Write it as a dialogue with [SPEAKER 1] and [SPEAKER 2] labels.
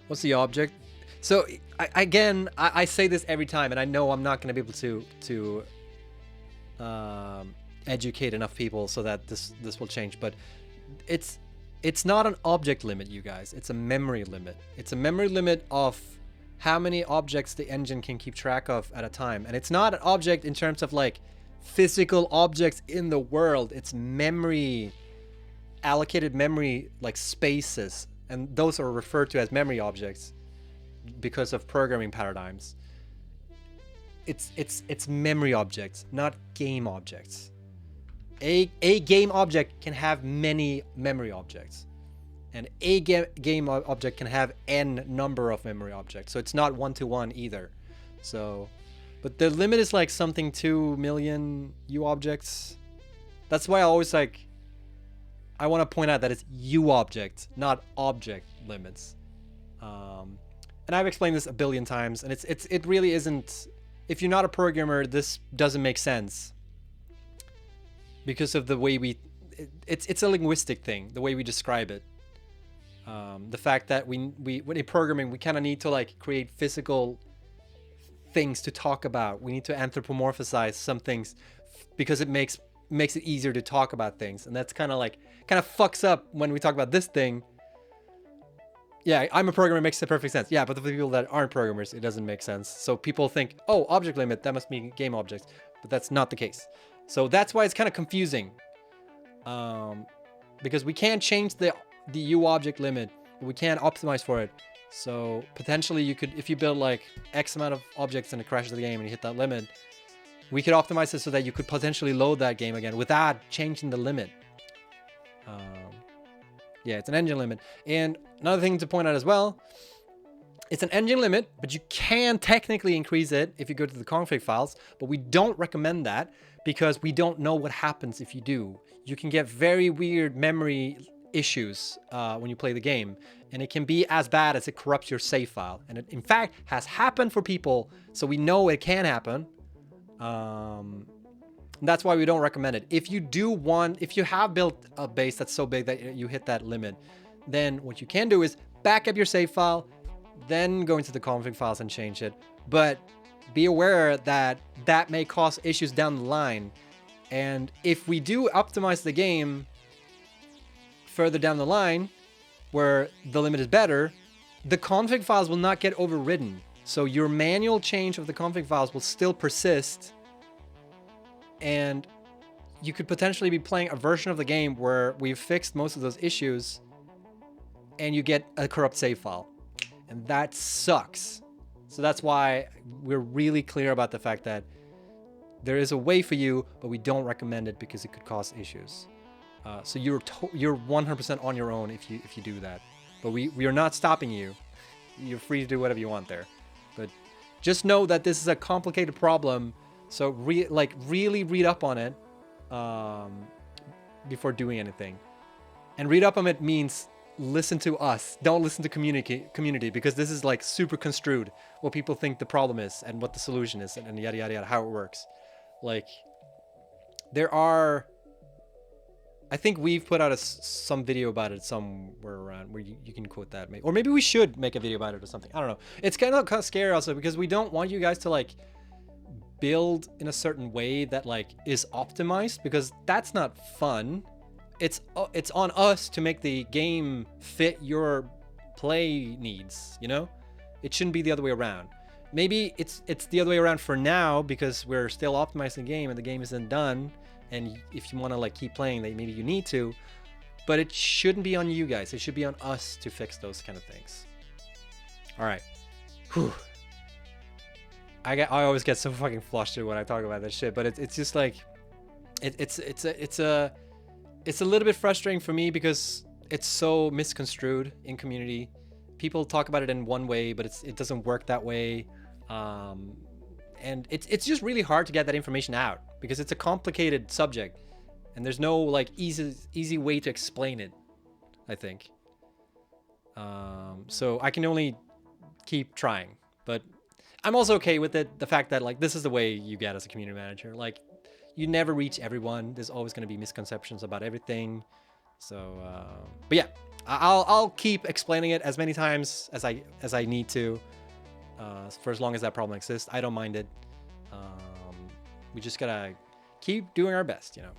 [SPEAKER 1] What's the object? So I say this every time, and I know I'm not going to be able to educate enough people so that this will change. But it's not an object limit, you guys. It's a memory limit. It's a memory limit of how many objects the engine can keep track of at a time. And it's not an object in terms of like physical objects in the world. It's memory, allocated memory, like spaces, and those are referred to as memory objects because of programming paradigms. It's memory objects, not game objects. A game object can have many memory objects, and a game object can have n number of memory objects. So it's not 1-to-1 either. So, but the limit is like something 2 million U objects. That's why I always like, I want to point out that it's U object, not object limits. And I've explained this a billion times, and it really isn't. If you're not a programmer, this doesn't make sense because of the way it's a linguistic thing, the way we describe it. The fact that we when in programming, we kind of need to like create physical things to talk about. We need to anthropomorphize some things because it makes it easier to talk about things, and that's kind of fucks up when we talk about this thing. Yeah, I'm a programmer, it makes the perfect sense. Yeah, but for the people that aren't programmers, it doesn't make sense. So people think, oh, object limit, that must mean game objects. But that's not the case. So that's why it's kind of confusing. Because we can't change the U object limit. We can't optimize for it. So potentially you could, if you build like X amount of objects and it crashes the game and you hit that limit, we could optimize it so that you could potentially load that game again without changing the limit. Yeah, it's an engine limit. And another thing to point out as well, it's an engine limit, but you can technically increase it if you go to the config files, but we don't recommend that because we don't know what happens if you do. You can get very weird memory issues when you play the game, and it can be as bad as it corrupts your save file. And it, in fact, has happened for people, so we know it can happen. That's why we don't recommend it. If you have built a base that's so big that you hit that limit, then what you can do is back up your save file, then go into the config files and change it. But be aware that that may cause issues down the line. And if we do optimize the game further down the line, where the limit is better, the config files will not get overridden. So your manual change of the config files will still persist, and you could potentially be playing a version of the game where we've fixed most of those issues and you get a corrupt save file. And that sucks. So that's why we're really clear about the fact that there is a way for you, but we don't recommend it because it could cause issues. So you're 100% on your own if you do that. But we are not stopping you. You're free to do whatever you want there. But just know that this is a complicated problem. So really read up on it before doing anything. And read up on it means listen to us. Don't listen to community because this is like super construed what people think the problem is and what the solution is and yada yada yada, how it works. Like there are, I think we've put out some video about it somewhere around where you can quote that, or maybe we should make a video about it or something. I don't know. It's kind of scary also because we don't want you guys to like build in a certain way that like is optimized, because that's not fun. It's on us to make the game fit your play needs, you know? It shouldn't be the other way around. Maybe it's the other way around for now because we're still optimizing the game and the game isn't done, and if you want to like keep playing, that maybe you need to, but it shouldn't be on you guys. It should be on us to fix those kind of things. All right. Whew. I always get so fucking flustered when I talk about this shit, but it's just like it's a little bit frustrating for me because it's so misconstrued in community. People talk about it in one way, but it doesn't work that way, and it's just really hard to get that information out because it's a complicated subject, and there's no like easy way to explain it, I think. So I can only keep trying, but I'm also okay with it. The fact that like this is the way you get as a community manager. Like you never reach everyone. There's always going to be misconceptions about everything. So, but yeah, I'll keep explaining it as many times as I need to, for as long as that problem exists. I don't mind it. We just gotta keep doing our best, you know.